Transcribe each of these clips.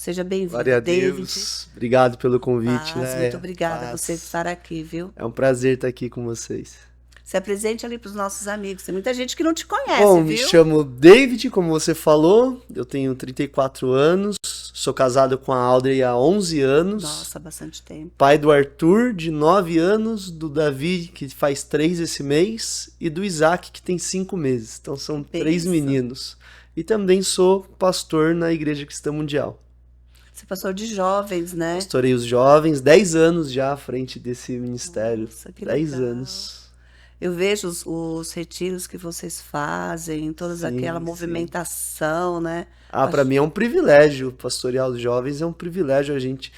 Seja bem-vindo, Glória a David. Deus. Obrigado pelo convite, Paz, muito né? obrigada a você Paz. estar aqui, viu? É um prazer estar aqui com vocês. Se apresente ali para os nossos amigos. Tem muita gente que não te conhece, Bom, me viu? chamo David, como você falou. Eu tenho 34 anos. Sou casado com a Audrey há 11 anos. Nossa, bastante tempo. Pai do Arthur, de 9 anos. Do Davi, que faz 3 esse mês. E do Isaac, que tem 5 meses. Então são 3 Benção. meninos. E também sou pastor na Igreja Cristã Mundial. Você passou de jovens, né? Pastorei os jovens, 10 anos já à frente desse ministério. Nossa, que 10 legal. anos. Eu vejo os retiros que vocês fazem, toda aquela Sim, sim. movimentação, né? Ah, para Acho- mim é um privilégio. Pastorear os jovens é um privilégio. A gente.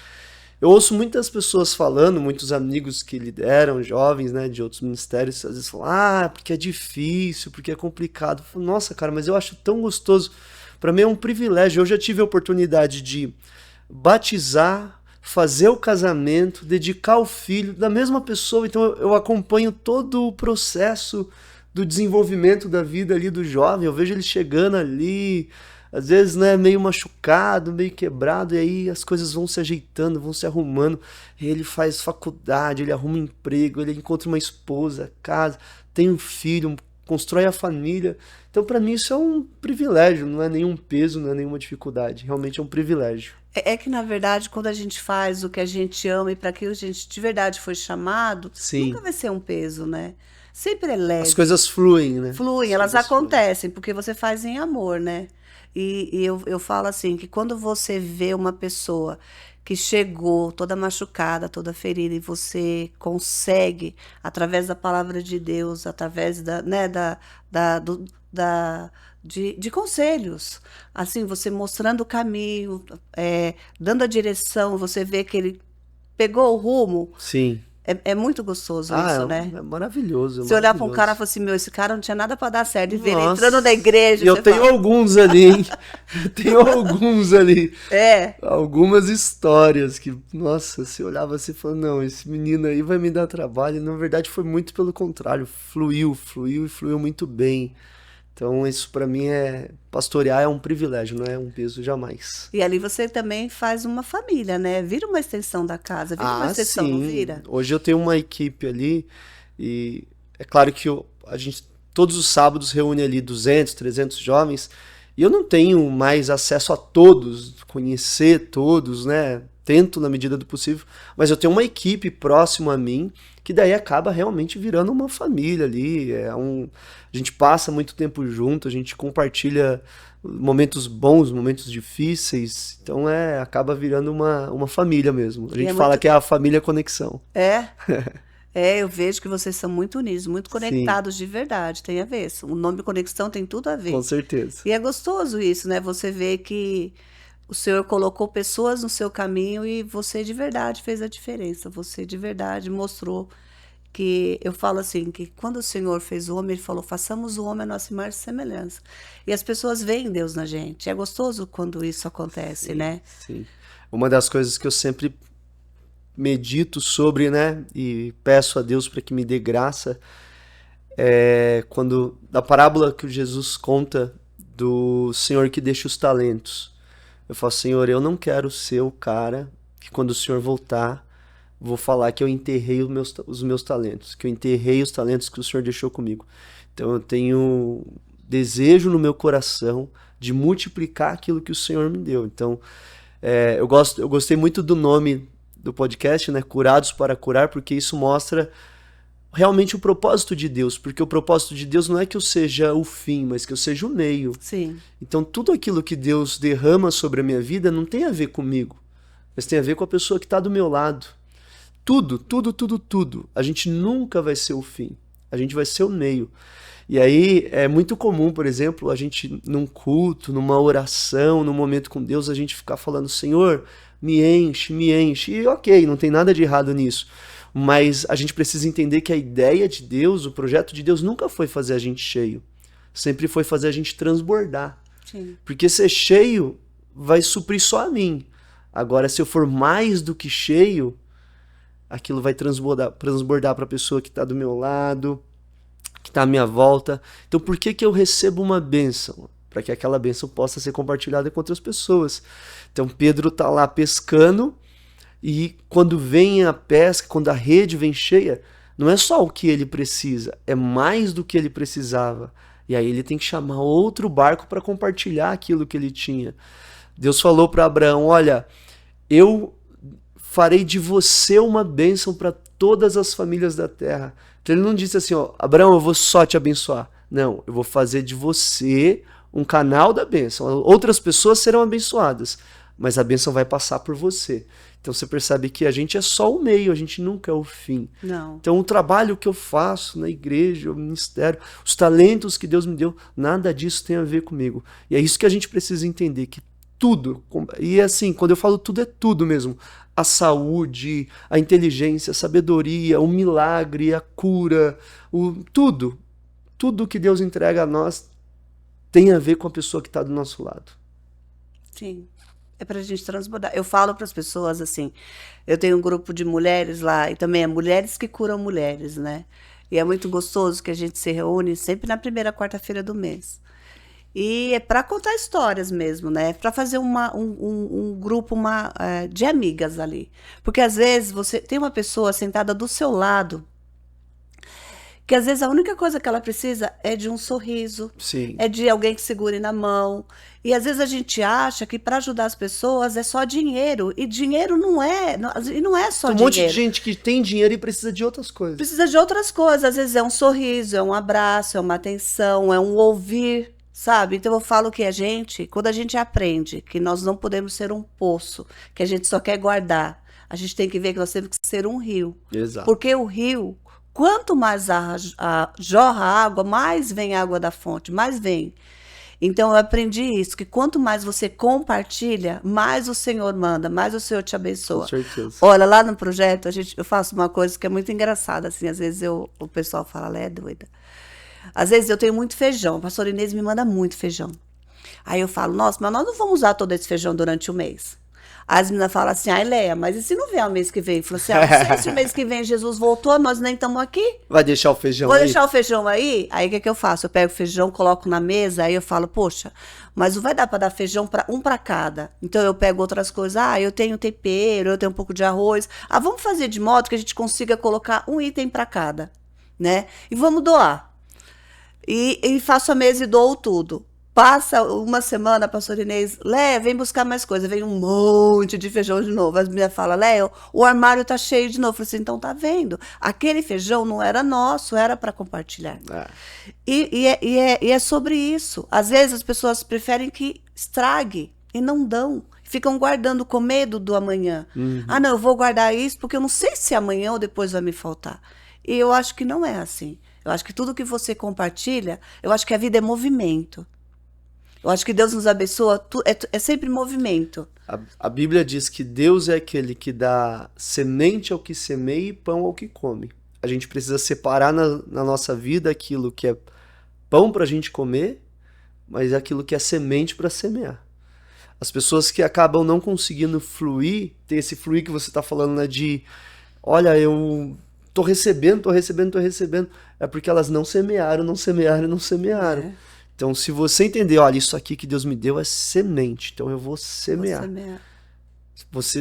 Eu ouço muitas pessoas falando, muitos amigos que lideram jovens, né, de outros ministérios, às vezes falam, ah, porque é difícil, porque é complicado. Eu falo, nossa, cara, mas eu acho tão gostoso. Para mim é um privilégio. Eu já tive a oportunidade de batizar, fazer o casamento, dedicar o filho da mesma pessoa. Então eu acompanho todo o processo do desenvolvimento da vida ali do jovem. Eu vejo ele chegando ali, às vezes, né, meio machucado, meio quebrado, e aí as coisas vão se ajeitando, vão se arrumando. E ele faz faculdade, ele arruma um emprego, ele encontra uma esposa, casa, tem um filho, constrói a família. Então, para mim, isso é um privilégio, não é nenhum peso, não é nenhuma dificuldade. Realmente é um privilégio. É que, na verdade, quando a gente faz o que a gente ama e para aquilo a gente de verdade foi chamado, nunca Sim. vai ser um peso, né? Sempre é As leve. coisas fluem, né? Fluem, As elas coisas fluem. acontecem, porque você faz em amor, né? E eu falo assim, que quando você vê uma pessoa que chegou toda machucada, toda ferida, e você consegue, através da palavra de Deus, através da, do- da- de conselhos, assim, você mostrando o caminho, dando a direção, você vê que ele pegou o rumo, Sim. é muito gostoso Ah, isso, né? é maravilhoso, é Você olhar para um cara e maravilhoso. falar assim, meu, esse cara não tinha nada para dar certo. E ver ele entrando na Nossa. E igreja, eu você tenho fala, alguns ali, hein? Eu tenho alguns ali. é, Algumas histórias que, nossa, você olhava assim e falava, não, esse menino aí vai me dar trabalho. E, na verdade, foi muito pelo contrário. Fluiu, fluiu e fluiu muito bem. Então, isso pra mim é. Pastorear é um privilégio, não é um peso jamais. e ali você também faz uma família, né? Vira uma extensão da casa, vira uma Ah, extensão, não sim. vira? Hoje eu tenho uma equipe ali e é claro que a gente todos os sábados reúne ali 200, 300 jovens e eu não tenho mais acesso a todos, conhecer todos, né? Tento na medida do possível, mas eu tenho uma equipe próxima a mim que daí acaba realmente virando uma família ali. A gente passa muito tempo junto, a gente compartilha momentos bons, momentos difíceis, então acaba virando uma família mesmo. A E gente é fala muito. que é a família conexão. É, eu vejo que vocês são muito unidos, muito Sim, conectados de verdade, tem a ver. O nome conexão tem tudo a com ver. certeza. E é gostoso isso, né? Você vê que o Senhor colocou pessoas no seu caminho e você de verdade fez a diferença. Você de verdade mostrou que eu falo assim, que quando o Senhor fez o homem, ele falou: "Façamos o homem a nossa imagem e semelhança". E as pessoas veem Deus na gente. É gostoso quando isso acontece, Sim, né? sim. Uma das coisas que eu sempre medito sobre, né, e peço a Deus para que me dê graça, é quando da parábola que o Jesus conta do Senhor que deixa os talentos. Eu falo, Senhor, eu não quero ser o cara que quando o Senhor voltar, vou falar que eu enterrei os meus talentos, que eu enterrei os talentos que o Senhor deixou comigo. Então eu tenho desejo no meu coração de multiplicar aquilo que o Senhor me deu. Então, eu gostei muito do nome do podcast, né? Curados para curar, porque isso mostra realmente o propósito de Deus, porque o propósito de Deus não é que eu seja o fim, mas que eu seja o meio. Sim. Então, tudo aquilo que Deus derrama sobre a minha vida não tem a ver comigo, mas tem a ver com a pessoa que está do meu lado. Tudo, tudo, tudo, tudo. A gente nunca vai ser o fim. A gente vai ser o meio. E aí é muito comum, por exemplo, a gente num culto, numa oração, num momento com Deus, a gente ficar falando, Senhor, me enche, me enche. E ok, não tem nada de errado nisso. Mas a gente precisa entender que a ideia de Deus, o projeto de Deus nunca foi fazer a gente cheio. Sempre foi fazer a gente transbordar. Sim. Porque ser cheio vai suprir só a mim. Agora, se eu for mais do que cheio, aquilo vai transbordar para a pessoa que está do meu lado, que está à minha volta. Então, por que que eu recebo uma bênção? para que aquela bênção possa ser compartilhada com outras pessoas. Então Pedro está lá pescando e quando vem a pesca, quando a rede vem cheia, não é só o que ele precisa, é mais do que ele precisava. E aí ele tem que chamar outro barco para compartilhar aquilo que ele tinha. Deus falou para Abraão, olha, eu farei de você uma bênção para todas as famílias da terra. Então ele não disse assim, ó, Abraão, eu vou só te abençoar. Não, eu vou fazer de você um canal da bênção. Outras pessoas serão abençoadas, mas a bênção vai passar por você. Então você percebe que a gente é só o meio, a gente nunca é o fim. Não. Então o trabalho que eu faço na igreja, o ministério, os talentos que Deus me deu, nada disso tem a ver comigo. E é isso que a gente precisa entender, que tudo, e assim, quando eu falo tudo, é tudo mesmo. A saúde, a inteligência, a sabedoria, o milagre, a cura, tudo que Deus entrega a nós tem a ver com a pessoa que está do nosso lado. Sim. É pra gente transbordar. Eu falo para as pessoas assim, eu tenho um grupo de mulheres lá, e também é mulheres que curam mulheres, né? E é muito gostoso que a gente se reúne sempre na primeira quarta-feira do mês. E é para contar histórias mesmo, né? Para fazer um grupo de amigas ali. Porque às vezes você tem uma pessoa sentada do seu lado que às vezes a única coisa que ela precisa é de um sorriso, Sim. é de alguém que segure na mão. E às vezes a gente acha que para ajudar as pessoas é só dinheiro. E dinheiro não é só Tem um dinheiro. monte de gente que tem dinheiro e precisa de outras coisas. Precisa de outras coisas. Às vezes é um sorriso, é um abraço, é uma atenção, é um ouvir, sabe? Então eu falo que quando a gente aprende que nós não podemos ser um poço, que a gente só quer guardar, a gente tem que ver que nós temos que ser um rio. Exato. Porque o rio, quanto mais jorra a água, mais vem água da fonte, mais vem. Então eu aprendi isso, que quanto mais você compartilha, mais o Senhor manda, mais o Senhor te abençoa. Com certeza. Olha, lá no projeto, eu faço uma coisa que é muito engraçada, assim, às vezes o pessoal fala, Lé, é doida. Às vezes eu tenho muito feijão, a pastora Inês me manda muito feijão. Aí eu falo, nossa, mas nós não vamos usar todo esse feijão durante o mês. Aí as meninas falam assim, ai, Léa, mas e se não vier o mês que vem? Eu falo assim, não sei se o mês que vem Jesus voltou, nós nem estamos aqui. Vai deixar o feijão Vou aí? deixar o feijão aí? Aí o que eu faço? Eu pego o feijão, coloco na mesa, aí eu falo, poxa, mas não vai dar para dar feijão para cada. Então eu pego outras coisas, eu tenho tempero, eu tenho um pouco de arroz. Vamos fazer de modo que a gente consiga colocar um item para cada, né? E vamos doar. E faço a mesa e dou tudo. Passa uma semana, a pastora Inês, Léa, vem buscar mais coisa. Vem um monte de feijão de novo. As meninas falam, Léa, o armário tá cheio de novo. Eu falei assim, então tá vendo? Aquele feijão não era nosso, era para compartilhar. E é sobre isso. Às vezes as pessoas preferem que estrague e não dão. Ficam guardando com medo do amanhã. Uhum. Não, eu vou guardar isso porque eu não sei se amanhã ou depois vai me faltar. E eu acho que não é assim. Eu acho que tudo que você compartilha, eu acho que a vida é movimento. Eu acho que Deus nos abençoa, é sempre movimento. A Bíblia diz que Deus é aquele que dá semente ao que semeia e pão ao que come. A gente precisa separar na nossa vida aquilo que é pão para a gente comer, mas aquilo que é semente para semear. As pessoas que acabam não conseguindo fluir, tem esse fluir que você está falando, né, de, olha, eu tô recebendo, é porque elas não semearam. É. Então, se você entender, olha, isso aqui que Deus me deu é semente, então eu vou semear.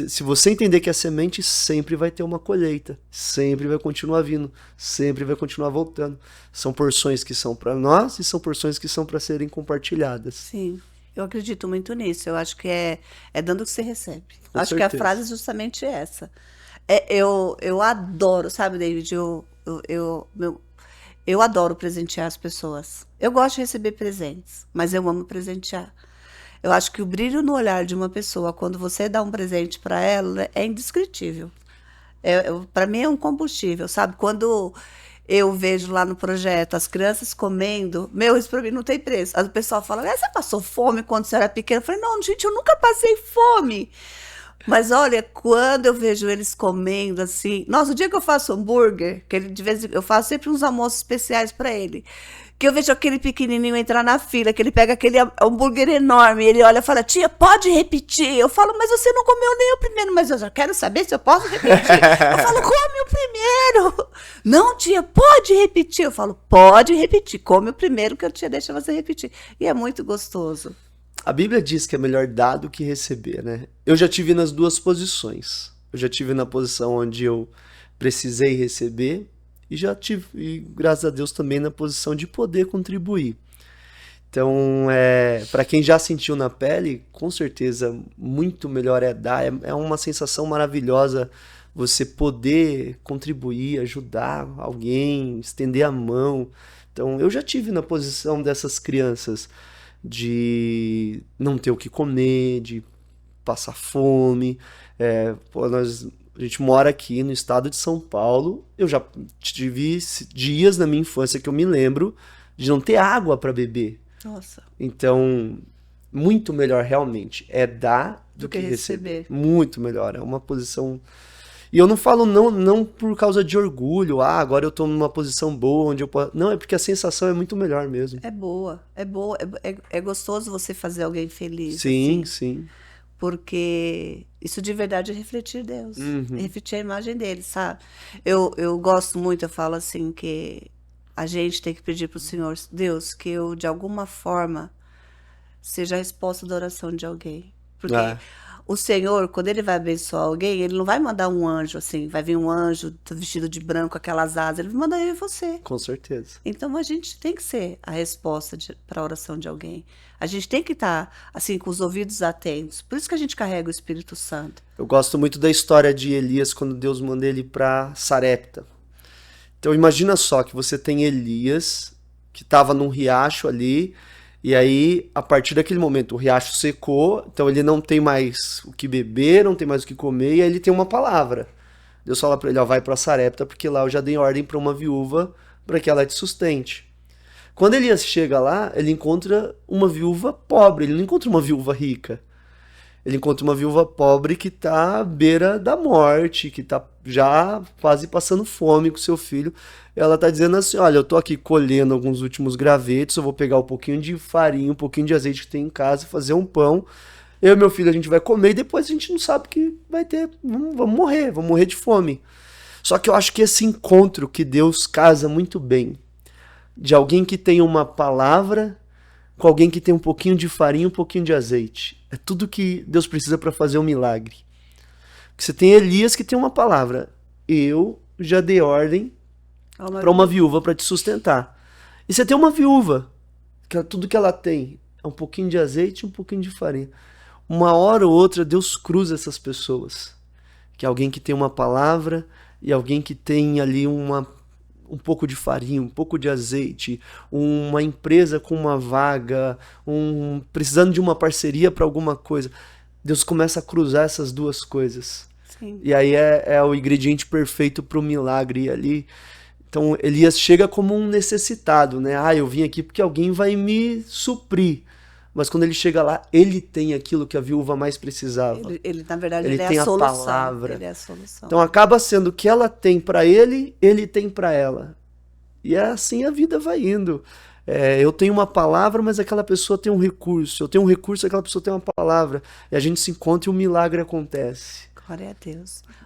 Se você entender que é semente, sempre vai ter uma colheita, sempre vai continuar vindo, sempre vai continuar voltando. São porções que são para nós e são porções que são para serem compartilhadas. Sim, eu acredito muito nisso. Eu acho que é dando o que você recebe. Com acho certeza. Que a frase é justamente essa. Eu adoro, sabe, David? Eu adoro presentear as pessoas. Eu gosto de receber presentes, mas eu amo presentear. Eu acho que o brilho no olhar de uma pessoa, quando você dá um presente para ela, é indescritível. Para mim é um combustível, sabe? Quando eu vejo lá no projeto as crianças comendo, isso para mim não tem preço. O pessoal fala, você passou fome quando você era pequena? Eu falei, não, gente, eu nunca passei fome. Mas olha, quando eu vejo eles comendo assim, nossa, o dia que eu faço hambúrguer, que de vez eu faço sempre uns almoços especiais para ele, que eu vejo aquele pequenininho entrar na fila, que ele pega aquele hambúrguer enorme, ele olha e fala, tia, pode repetir? Eu falo, mas você não comeu nem o primeiro, mas eu já quero saber se eu posso repetir. Eu falo, come o primeiro. Não, tia, pode repetir. Eu falo, pode repetir, come o primeiro que eu tia deixa você repetir. E é muito gostoso. A Bíblia diz que é melhor dar do que receber, né? Eu já tive nas duas posições. Eu já tive na posição onde eu precisei receber e já tive, e graças a Deus, também na posição de poder contribuir. Então, para quem já sentiu na pele, com certeza, muito melhor é dar. É uma sensação maravilhosa você poder contribuir, ajudar alguém, estender a mão. Então, eu já tive na posição dessas crianças de não ter o que comer, de passar fome. A gente mora aqui no estado de São Paulo. Eu já tive dias na minha infância que eu me lembro de não ter água para beber. Nossa. Então, muito melhor realmente é dar do que receber. Muito melhor. É uma posição. E eu não falo não por causa de orgulho. Agora eu tô numa posição boa onde eu posso. Não, é porque a sensação é muito melhor mesmo. É boa, é boa. É gostoso você fazer alguém feliz. Sim, assim, sim. porque isso de verdade é refletir Deus, Uhum. é refletir a imagem dele, sabe? Eu gosto muito, eu falo assim, que a gente tem que pedir para o Senhor, Deus, que eu de alguma forma seja a resposta da oração de alguém. Porque É, o Senhor, quando ele vai abençoar alguém, ele não vai mandar um anjo assim, vai vir um anjo vestido de branco, aquelas asas, ele vai mandar eu e você. com certeza. Então a gente tem que ser a resposta para a oração de alguém. A gente tem que estar assim com os ouvidos atentos. Por isso que a gente carrega o Espírito Santo. Eu gosto muito da história de Elias quando Deus manda ele para Sarepta. Então imagina só que você tem Elias que estava num riacho ali, e aí a partir daquele momento o riacho secou, então ele não tem mais o que beber, não tem mais o que comer, e aí ele tem uma palavra. Deus fala para ele, ó, vai para Sarepta, porque lá eu já dei ordem para uma viúva para que ela te sustente. Quando Elias chega lá, ele encontra uma viúva pobre, ele não encontra uma viúva rica. Ele encontra uma viúva pobre que está à beira da morte, que está já quase passando fome com seu filho. Ela está dizendo assim, olha, eu estou aqui colhendo alguns últimos gravetos, eu vou pegar um pouquinho de farinha, um pouquinho de azeite que tem em casa, fazer um pão. Eu e meu filho a gente vai comer e depois a gente não sabe o que vai ter. Vamos morrer de fome. Só que eu acho que esse encontro que Deus casa muito bem, de alguém que tem uma palavra com alguém que tem um pouquinho de farinha, um pouquinho de azeite. É tudo que Deus precisa para fazer um milagre. Porque você tem Elias que tem uma palavra. Eu já dei ordem para uma viúva para te sustentar. E você tem uma viúva, que tudo que ela tem é um pouquinho de azeite e um pouquinho de farinha. Uma hora ou outra Deus cruza essas pessoas. Que é alguém que tem uma palavra e alguém que tem ali um pouco de farinha, um pouco de azeite, uma empresa com uma vaga, precisando de uma parceria para alguma coisa. Deus começa a cruzar essas duas coisas. Sim. E aí é o ingrediente perfeito para o milagre ali. Então Elias chega como um necessitado, né? Eu vim aqui porque alguém vai me suprir. Mas quando ele chega lá, ele tem aquilo que a viúva mais precisava. Ele na verdade, Ele ele tem é a a solução. palavra. Ele é a solução. Então acaba sendo o que ela tem para ele tem para ela. E é assim a vida vai indo. Eu tenho uma palavra, mas aquela pessoa tem um recurso. Eu tenho um recurso, aquela pessoa tem uma palavra. E a gente se encontra e o milagre acontece. Glória a Deus.